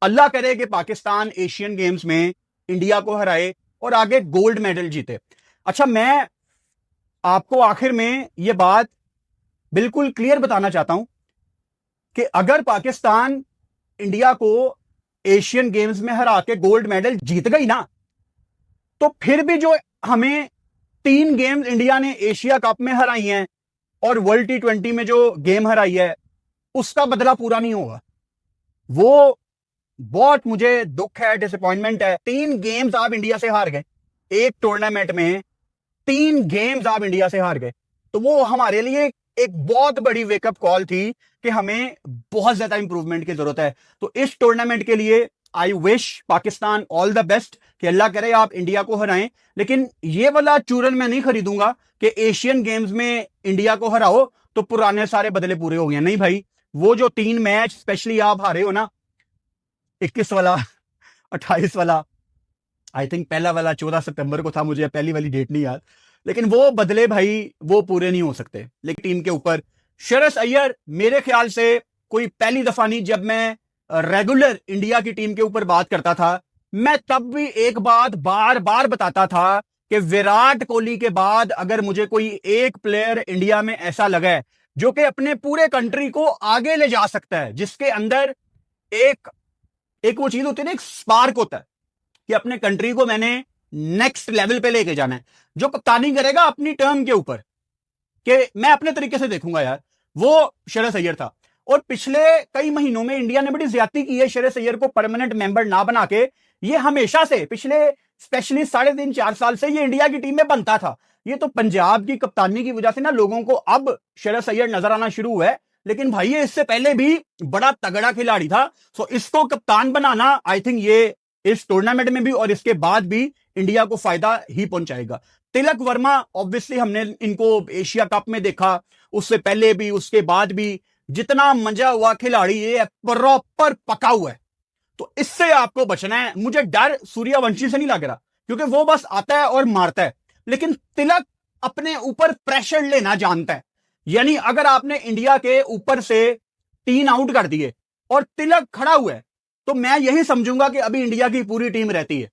अल्लाह करे कि Pakistan Asian games में इंडिया को हराए और आगे गोल्ड मेडल जीते। अच्छा, मैं आपको आखिर में यह बात बिल्कुल क्लियर बताना चाहता हूं कि अगर पाकिस्तान इंडिया को एशियन गेम्स में हरा के गोल्ड मेडल जीत गई ना, तो फिर भी जो हमें 3 गेम्स इंडिया ने एशिया कप में हराई हैं और वर्ल्ड T20 में जो गेम हराई है, उसका बदला पूरा नहीं होगा। वो बहुत मुझे दुख है, डिसअपॉइंटमेंट है। 3 गेम्स आप इंडिया से हार गए, एक टूर्नामेंट में 3 गेम्स आप इंडिया से हार गए, तो वो हमारे लिए एक बहुत बड़ी वेकअप कॉल थी कि हमें बहुत ज्यादा इंप्रूवमेंट की जरूरत है। तो इस टूर्नामेंट के लिए I wish Pakistan all the best, कि अल्लाह करे आप इंडिया को हराएं। लेकिन ये वाला चूरन मैं नहीं खरीदूंगा कि एशियन गेम्स में इंडिया को हराओ तो पुराने सारे बदले पूरे हो गए। नहीं भाई, वो जो 3 मैच स्पेशली आप हारे हो ना, 21 वाला, 28 वाला, आई थिंक पहला वाला 14 सितंबर को था, मुझे पहली वाली डेट नहीं याद, लेकिन वो बदले भाई वो पूरे नहीं हो सकते। लेकिन टीम के ऊपर श्रेयस अय्यर, मेरे ख्याल से कोई पहली दफा नहीं, जब मैं रेगुलर इंडिया की टीम के ऊपर बात करता था, मैं तब भी एक बात बार बार बताता था कि विराट कोहली के बाद अगर मुझे कोई एक प्लेयर इंडिया में ऐसा लगा है जो कि अपने पूरे कंट्री को आगे ले जा सकता है, जिसके अंदर एक वो चीज होती है ना, एक स्पार्क होता है कि अपने कंट्री को मैंने नेक्स्ट लेवल पे लेके जाना है, जो कप्तानी करेगा अपनी टर्म के ऊपर, कि मैं अपने तरीके से देखूंगा यार, वो श्रेयस अय्यर था। और पिछले कई महीनों में इंडिया ने बड़ी ज्यादती की है श्रेयस अय्यर को परमानेंट मेंबर ना बना के। ये हमेशा से पिछले स्पेशली 3.5-4 साल से ये इंडिया की टीम में बनता था। ये तो पंजाब की कप्तानी की वजह से ना लोगों को अब श्रेयस अय्यर नजर आना शुरू हुआ है, लेकिन भाई ये इससे पहले भी बड़ा तगड़ा खिलाड़ी था। सो इसको कप्तान बनाना, आई थिंक ये इस टूर्नामेंट में भी और इसके बाद भी इंडिया को फायदा ही पहुंचाएगा। तिलक वर्मा, ऑब्वियसली हमने इनको एशिया कप में देखा, उससे पहले भी उसके बाद भी, जितना मंजा हुआ खिलाड़ी, ये प्रॉपर पका हुआ है। तो इससे आपको बचना है। मुझे डर सूर्यवंशी से नहीं लग रहा, क्योंकि वो बस आता है और मारता है, लेकिन तिलक अपने ऊपर प्रेशर लेना जानता है। यानी अगर आपने इंडिया के ऊपर से 3 आउट कर दिए और तिलक खड़ा हुआ है, तो मैं यही समझूंगा कि अभी इंडिया की पूरी टीम रहती है,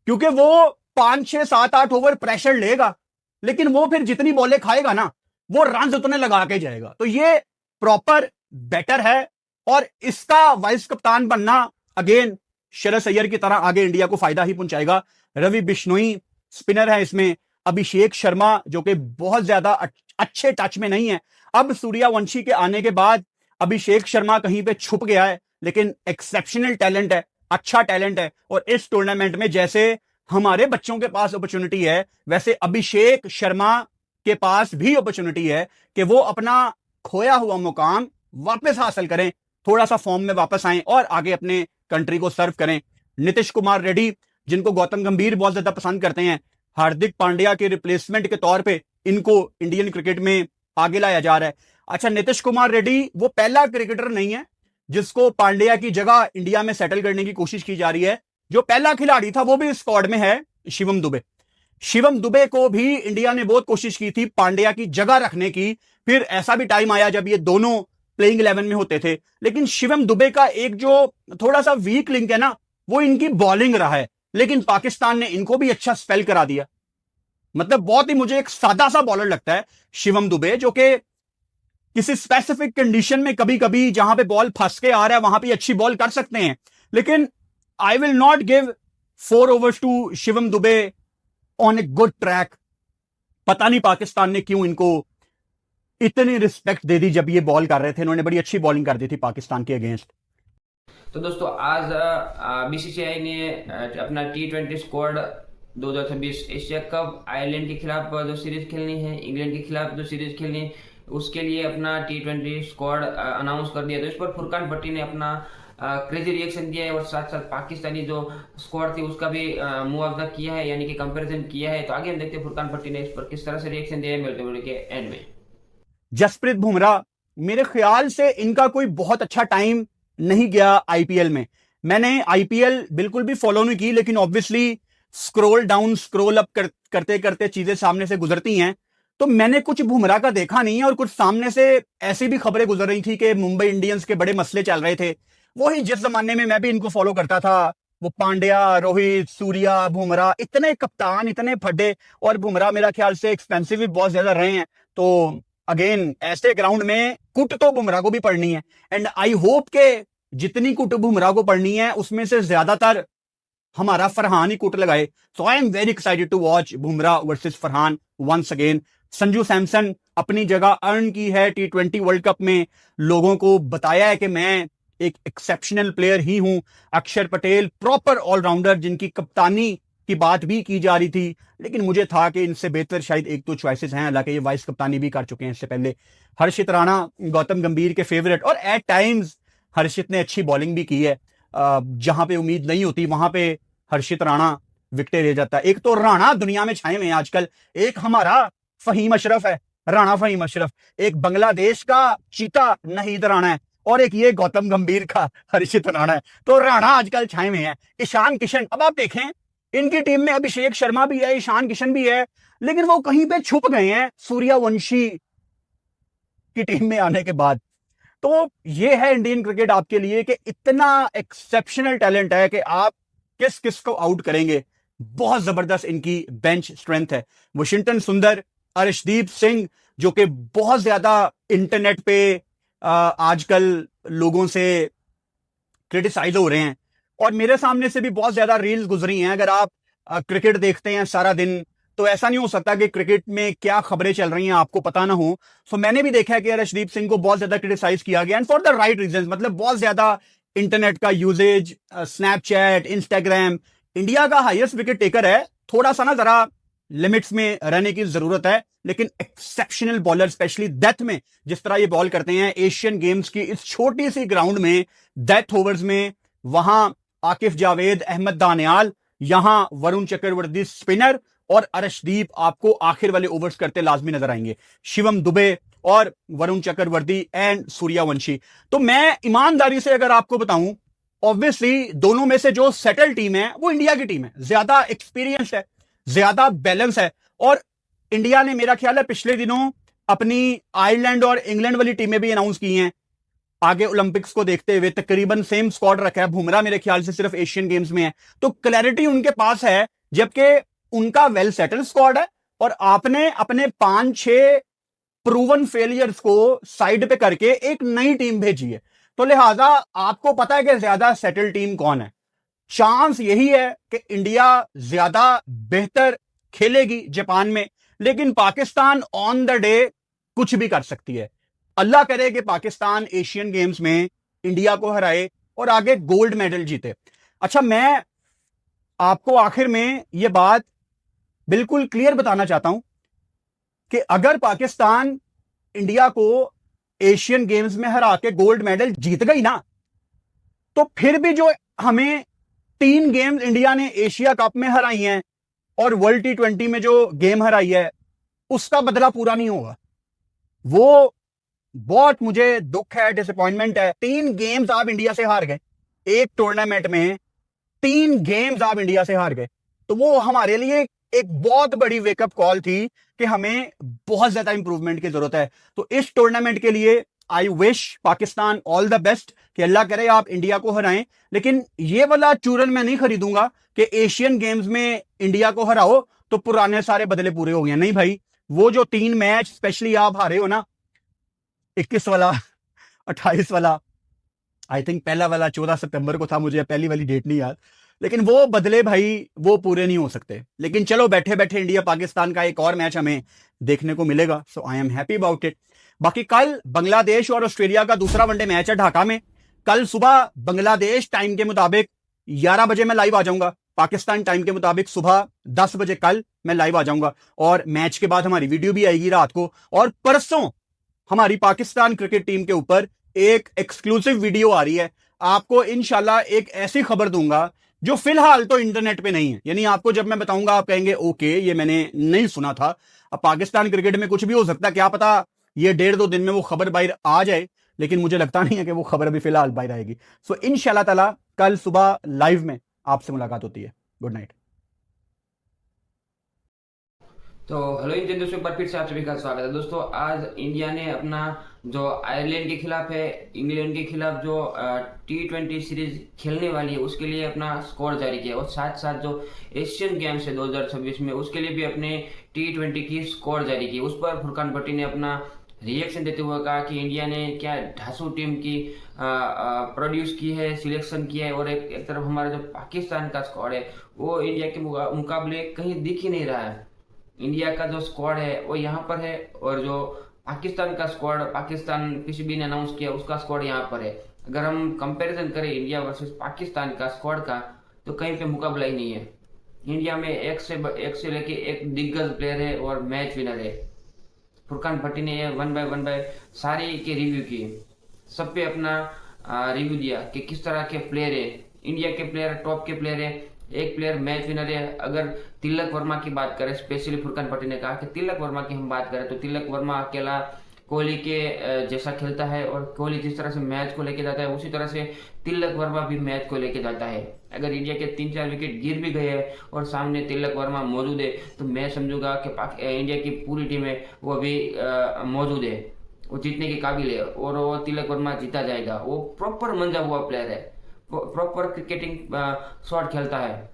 क्योंकि वो 5, 6, 7, 8 ओवर प्रेशर लेगा, लेकिन वो फिर जितनी बॉलें खाएगा ना, वो रन उतने लगा के जाएगा। तो ये प्रॉपर बेटर है, और इसका वाइस कप्तान बनना अगेन श्रेयस अय्यर की तरह आगे इंडिया को फायदा ही पहुंचाएगा। रवि बिश्नोई स्पिनर है इसमें, अभिषेक शर्मा जो कि बहुत ज्यादा अच्छे टच में नहीं है। अब सूर्यवंशी के आने के बाद अभिषेक शर्मा कहीं पे छुप गया है, लेकिन एक्सेप्शनल टैलेंट है, अच्छा टैलेंट है। और इस टूर्नामेंट में जैसे हमारे बच्चों के पास अपॉर्चुनिटी है, वैसे अभिषेक शर्मा के पास भी अपॉर्चुनिटी है कि वो अपना खोया हुआ मुकाम वापस हासिल करें, थोड़ा सा फॉर्म में वापस आएं और आगे अपने कंट्री को सर्व करें। नीतीश कुमार रेड्डी, जिनको गौतम गंभीर बहुत ज्यादा पसंद करते हैं, हार्दिक पांड्या के रिप्लेसमेंट के तौर पे इनको इंडियन क्रिकेट में आगे लाया जा रहा है। अच्छा, नीतीश कुमार रेड्डी वो पहला क्रिकेटर नहीं है जिसको पांड्या की जगह इंडिया में सेटल करने की कोशिश की जा रही है। जो पहला खिलाड़ी था वो भी स्क्वाड में है, शिवम दुबे। शिवम दुबे को भी इंडिया ने बहुत कोशिश की थी पांड्या की जगह रखने की। फिर ऐसा भी टाइम आया जब ये दोनों प्लेइंग 11 में होते थे, लेकिन शिवम दुबे का एक जो थोड़ा सा वीक लिंक है ना, वो इनकी बॉलिंग रहा है। लेकिन पाकिस्तान ने इनको भी अच्छा स्पेल करा दिया। मतलब बहुत ही मुझे एक सादा सा बॉलर लगता है शिवम दुबे, जो कि किसी स्पेसिफिक कंडीशन में कभी कभी जहां पे बॉल फंस के आ रहा है वहां पे अच्छी बॉल कर सकते हैं। लेकिन I will not give 4 overs to Shivam Dube on a good track. पता नहीं पाकिस्तान ने क्यों इनको इतनी रिस्पेक्ट दे दी जब ये बॉल कर रहे थे। इन्होंने बड़ी अच्छी बॉलिंग कर दी थी पाकिस्तान के अगेंस्ट। तो दोस्तों आज बीसीसीआई ने अपना T20 squad 2026 Asia cup, Ireland के खिलाफ जो सीरीज खेलनी है, इंग्लैंड के खिलाफ जो सीरीज खेलनी है, उसके लिए अपना T20 स्क्वाड अनाउंस कर दिया। तो इस पर फुरकान भट्टी ने अपना क्रेजी रिएक्शन दिया है, और साथ साथ पाकिस्तानी जो स्क्वाड थी उसका भी मुआवजा किया है, यानी कि कंपैरिजन किया है। तो आगे हम देखते हैं फुरकान भट्टी ने इस पर किस तरह से रिएक्शन दिया है। मिलते वीडियो के एंड में। जसप्रीत बुमराह, मेरे ख्याल से इनका कोई बहुत अच्छा टाइम नहीं गया आईपीएल में। मैंने आईपीएल बिल्कुल भी फॉलो नहीं की, लेकिन obviously scroll down scroll up करते करते चीजें सामने से गुजरती हैं, तो मैंने कुछ बुमराह का देखा नहीं है। और कुछ सामने से ऐसी भी खबरें गुजर रही थी कि मुंबई इंडियंस के बड़े मसले चल रहे थे, वही जिस जमाने में मैं भी इनको फॉलो करता था, वो पांड्या, रोहित, सूर्या, बुमराह, इतने कप्तान, इतने फड्डे, और बुमराह मेरा ख्याल से एक्सपेंसिव भी बहुत ज्यादा रहे हैं। तो अगेन ऐसे ग्राउंड में कुट तो बुमराह को भी पड़नी है, एंड आई होप के जितनी कुट बुमराह को पड़नी है उसमें से ज्यादातर हमारा फरहान ही कुट लगाए। So I am very excited to watch Bumrah versus Farhan once again. Sanju Samson अपनी जगह अर्न की है T20 वर्ल्ड कप में, लोगों को बताया है कि मैं एक एक्सेप्शनल प्लेयर ही हूं। अक्षर पटेल प्रॉपर ऑलराउंडर, जिनकी कप्तानी की बात भी की जा रही थी, लेकिन मुझे था कि इनसे बेहतर शायद एक दो चॉइसेस हैं, हालांकि ये वाइस कप्तानी भी कर चुके हैं इससे पहले। हर्षित राणा गौतम गंभीर के फेवरेट, और एट टाइम्स हर्षित ने अच्छी बॉलिंग भी की है। जहां पे उम्मीद नहीं होती वहां पे हर्षित राणा विकेटें ले जाता है। एक तो राणा दुनिया में छाए हुए हैं आजकल, एक हमारा फहीम अशरफ है, राणा फहीम अशरफ, एक बांग्लादेश का चीता नहीद राणा है, और एक ये गौतम गंभीर का हर्षित राणा है। तो राणा आजकल छाए में है। ईशान किशन, अब आप देखें इनकी टीम में अभिषेक शर्मा भी है, ईशान किशन भी है, लेकिन वो कहीं पे छुप गए हैं सूर्यवंशी की टीम में आने के बाद। तो ये है इंडियन क्रिकेट आपके लिए कि इतना एक्सेप्शनल टैलेंट है कि आप किस किस को आउट करेंगे। बहुत जबरदस्त इनकी बेंच स्ट्रेंथ है। वशिंगटन सुंदर, अर्शदीप सिंह, जो कि बहुत ज्यादा इंटरनेट पे आजकल लोगों से क्रिटिसाइज हो रहे हैं, और मेरे सामने से भी बहुत ज्यादा रील्स गुजरी हैं। अगर आप क्रिकेट देखते हैं सारा दिन, तो ऐसा नहीं हो सकता कि क्रिकेट में क्या खबरें चल रही हैं आपको पता ना हो। सो मैंने भी देखा है कि अर्शदीप सिंह को बहुत ज्यादा क्रिटिसाइज किया गया, and for the right reasons. मतलब बहुत ज्यादा इंटरनेट का यूजेज, स्नैपचैट, इंस्टाग्राम। इंडिया का हाईएस्ट विकेट टेकर है, थोड़ा सा ना जरा लिमिट्स में रहने की जरूरत है, लेकिन एक्सेप्शनल बॉलर, स्पेशली डेथ में जिस तरह ये बॉल करते हैं एशियन गेम्स की इस छोटी सी ग्राउंड में, डेथ ओवर्स में, वहां आकिफ जावेद, अहमद दानियाल, यहां वरुण चक्रवर्ती स्पिनर, और अर्शदीप आपको आखिर वाले ओवर्स करते लाजमी नजर आएंगे। शिवम दुबे और वरुण चक्रवर्ती एंड सूर्यवंशी। तो मैं ईमानदारी से अगर आपको बताऊं, ऑब्वियसली दोनों में से जो सेटल टीम है वो इंडिया की टीम है, ज्यादा एक्सपीरियंस है, ज्यादा बैलेंस है। और इंडिया ने मेरा ख्याल है पिछले दिनों अपनी आयरलैंड और इंग्लैंड वाली टीमें भी अनाउंस की हैं आगे ओलंपिक्स को देखते हुए। तकरीबन सेम स्क्वाड रखा है। बुमराह मेरे ख्याल से सिर्फ एशियन गेम्स में है, तो क्लैरिटी उनके पास है, जबकि उनका वेल सेटल स्क्वाड है। और आपने अपने 5-6 प्रूवन फेलियर्स को साइड पे करके एक नई टीम भेजी है, तो लिहाजा आपको पता है कि ज्यादा सेटल टीम कौन है। चांस यही है कि इंडिया ज्यादा बेहतर खेलेगी जापान में, लेकिन पाकिस्तान ऑन द डे कुछ भी कर सकती है। अल्लाह करे कि पाकिस्तान एशियन गेम्स में इंडिया को हराए और आगे गोल्ड मेडल जीते। अच्छा, मैं आपको आखिर में यह बात बिल्कुल क्लियर बताना चाहता हूं कि अगर पाकिस्तान इंडिया को एशियन गेम्स में हरा के गोल्ड मेडल जीत गई ना, तो फिर भी जो हमें 3 गेम्स इंडिया ने एशिया कप में हराई हैं और वर्ल्ड T20 में जो गेम हराई है, उसका बदला पूरा नहीं होगा। वो बहुत मुझे दुख है, डिसअपॉइंटमेंट है। 3 गेम्स आप इंडिया से हार गए, एक टूर्नामेंट में 3 गेम्स आप इंडिया से हार गए, तो वो हमारे लिए एक बहुत बड़ी वेकअप कॉल थी कि हमें बहुत ज्यादा इंप्रूवमेंट की जरूरत है। तो इस टूर्नामेंट के लिए I wish Pakistan all the best, कि अल्लाह करे आप इंडिया को हराएं। लेकिन ये वाला चूरन मैं नहीं खरीदूंगा कि एशियन गेम्स में इंडिया को हराओ तो पुराने सारे बदले पूरे हो गए। नहीं भाई, वो जो 3 मैच स्पेशली आप हारे हो ना, 21 वाला, 28 वाला, आई थिंक पहला वाला 14 सितंबर को था, मुझे पहली वाली डेट नहीं याद, लेकिन वो बदले भाई वो पूरे नहीं हो सकते। लेकिन चलो, बैठे बैठे इंडिया पाकिस्तान का एक और मैच हमें देखने को मिलेगा, so I am happy about it. बाकी कल बांग्लादेश और ऑस्ट्रेलिया का दूसरा वनडे मैच है ढाका में। कल सुबह बांग्लादेश टाइम के मुताबिक 11 बजे मैं लाइव आ जाऊंगा, पाकिस्तान टाइम के मुताबिक सुबह 10 बजे कल मैं लाइव आ जाऊंगा, और मैच के बाद हमारी वीडियो भी आएगी रात को। और परसों हमारी पाकिस्तान क्रिकेट टीम के ऊपर एक एक्सक्लूसिव वीडियो आ रही है। आपको इंशाल्लाह एक ऐसी खबर दूंगा जो फिलहाल तो इंटरनेट पे नहीं है, यानी आपको जब मैं बताऊंगा आप कहेंगे ओके, ये मैंने नहीं सुना था। अब पाकिस्तान क्रिकेट में कुछ भी हो सकता है, क्या पता ये 1.5-2 दिन में वो खबर बाहर आ जाए, लेकिन मुझे लगता नहीं है कि वो खबर अभी फिलहाल बाहर आएगी। सो इंशाल्लाह ताला कल सुबह लाइव में आपसे मुलाकात होती है। Good night. तो हेलो इंडियन दोस्तों, एक बार फिर से आप सभी का स्वागत है। दोस्तों आज इंडिया ने अपना जो आयरलैंड के खिलाफ है, इंग्लैंड के खिलाफ जो T20 सीरीज खेलने वाली है उसके लिए अपना स्कोर जारी किया, और साथ साथ जो एशियन गेम्स है 2026 में उसके लिए भी अपने T20 की स्कोर जारी की। उस पर फुरकान भट्टी ने अपना रिएक्शन देते हुए कहा कि इंडिया ने क्या ढांसू टीम की प्रोड्यूस की है, सिलेक्शन किया है, और एक तरफ हमारा जो पाकिस्तान का स्क्वाड है वो इंडिया के मुकाबले कहीं दिख ही नहीं रहा है। इंडिया का जो स्क्वाड है वो यहाँ पर है, और जो पाकिस्तान का स्क्वाड, पाकिस्तान पीसीबी ने अनाउंस किया उसका स्क्वाड यहाँ पर है। अगर हम कंपैरिजन करें इंडिया वर्सेस पाकिस्तान का स्क्वाड का, तो कहीं पे मुकाबला ही नहीं है। इंडिया में एक से लेके एक दिग्गज प्लेयर है और मैच विनर है। फुरकान भट्टी ने ये वन बाय सारी के रिव्यू किए, सब पे अपना रिव्यू दिया कि किस तरह के प्लेयर है, इंडिया के प्लेयर टॉप के प्लेयर है, एक प्लेयर मैच विनर है। अगर तिलक वर्मा की बात करें, स्पेशली फुरकान भट्टी ने कहा कि तिलक वर्मा की हम बात करें तो तिलक वर्मा अकेला कोहली के जैसा खेलता है, और कोहली जिस तरह से मैच को लेके जाता है उसी तरह से तिलक वर्मा भी मैच को लेके जाता है। अगर इंडिया के 3-4 विकेट गिर भी गए हैं और सामने तिलक वर्मा मौजूद है तो मैं समझूंगा कि इंडिया की पूरी टीम है वो अभी मौजूद है, वो जीतने के काबिल है, और वो तिलक वर्मा जीता जाएगा। वो प्रॉपर मंजा हुआ प्लेयर है, प्रॉपर क्रिकेटिंग शॉट खेलता है।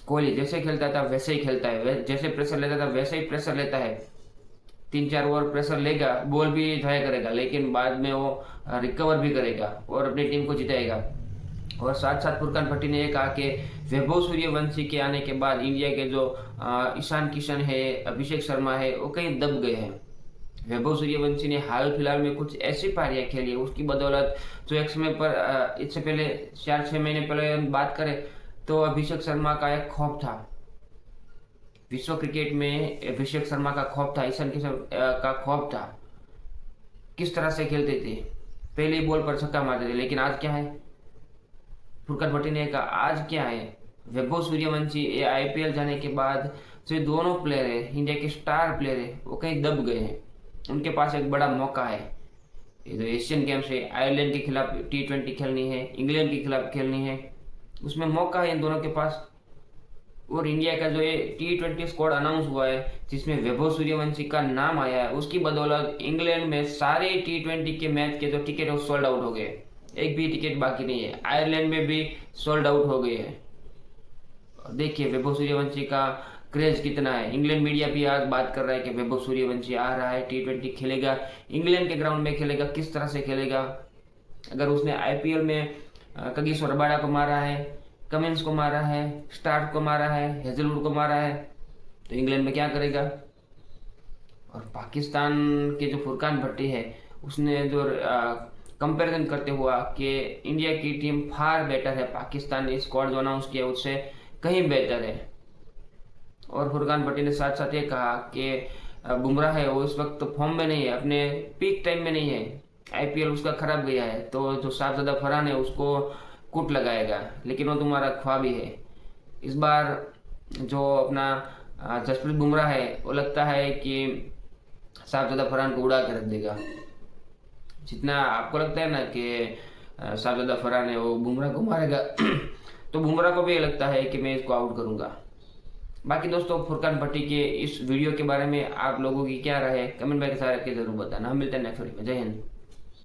कोहली जैसे खेलता था वैसे ही खेलता है, जैसे प्रेशर लेता था वैसे ही प्रेशर लेता है। 3-4 ओवर प्रेशर लेगा, बॉल भी जाया करेगा, लेकिन बाद में वो रिकवर भी करेगा और अपनी टीम को जिताएगा। और साथ साथ फुरकान भट्टी ने यह कहा कि वैभव सूर्यवंशी के आने के बाद इंडिया के जो ईशान किशन है, अभिषेक शर्मा है, वो कहीं दब गए हैं। वैभव सूर्यवंशी ने हाल फिलहाल में कुछ ऐसी पारियां खेली है उसकी बदौलत, जो एक समय पर इससे पहले 4-6 महीने पहले हम बात करें तो अभिषेक शर्मा का एक खौफ था विश्व क्रिकेट में, अभिषेक शर्मा का खौफ था, ईशान किशन का खौफ था। किस तरह से खेलते थे, पहले बॉल पर छक्का मारते थे, लेकिन आज क्या है? फुरकान भट्टी ने कहा आज क्या है, वैभव सूर्यवंशी ये आईपीएल जाने के बाद जो दोनों प्लेयर है, इंडिया के स्टार प्लेयर है, वो कहीं दब गए हैं। उनके पास एक बड़ा मौका है, ये जो एशियन गेम्स है, आयरलैंड के खिलाफ T20 खेलनी है, इंग्लैंड के खिलाफ खेलनी है, उसमें मौका है इन दोनों के पास। और इंडिया का जो ये T20 स्क्वाड अनाउंस हुआ है जिसमें वैभव सूर्यवंशी का नाम आया है, उसकी बदौलत इंग्लैंड में सारे T20 के मैच के जो टिकट है वो सोल्ड आउट हो गए, एक भी टिकट बाकी नहीं है। आयरलैंड में भी सोल्ड आउट हो गए हैं। देखिए वैभव सूर्यवंशी का क्रेज कितना है। इंग्लैंड मीडिया भी आज बात कर रहा है कि वैभव सूर्यवंशी आ रहा है, T20 खेलेगा, इंग्लैंड के ग्राउंड में खेलेगा, किस तरह से खेलेगा। अगर उसने आईपीएल में कगिसो रबाडा को मारा है, कमिंस को मारा है, स्टार्क को मारा है, हेजलवुड को मारा है, तो इंग्लैंड में क्या करेगा। और पाकिस्तान के जो फुरकान भट्टी है उसने जो कंपैरिजन करते हुआ कि इंडिया की टीम फार बेटर है, पाकिस्तान ने स्क्वाड जो अनाउंस किया उससे कहीं बेहतर है। और फुरकान भट्टी ने साथ साथ ये कहा कि बुमराह है वो इस वक्त फॉर्म में नहीं है, अपने पीक टाइम में नहीं है, आईपीएल उसका खराब गया है, तो जो शाहजादा फरहान है उसको कुट लगाएगा, लेकिन वो तुम्हारा ख्वाब ही है। इस बार जो अपना जसप्रीत बुमराह है वो लगता है कि शाहजादा फरहान को उड़ा के रख देगा। जितना आपको लगता है ना कि शाहजादा फरहान है वो बुमराह को मारेगा तो बुमराह को भी लगता है कि मैं इसको आउट करूंगा। बाकी दोस्तों फुरकान भट्टी के इस वीडियो के बारे में आप लोगों की क्या राय है, कमेंट बॉक्स में जरूर बताना। हम मिलते हैं नेक्स्ट वीडियो में। जय हिंद।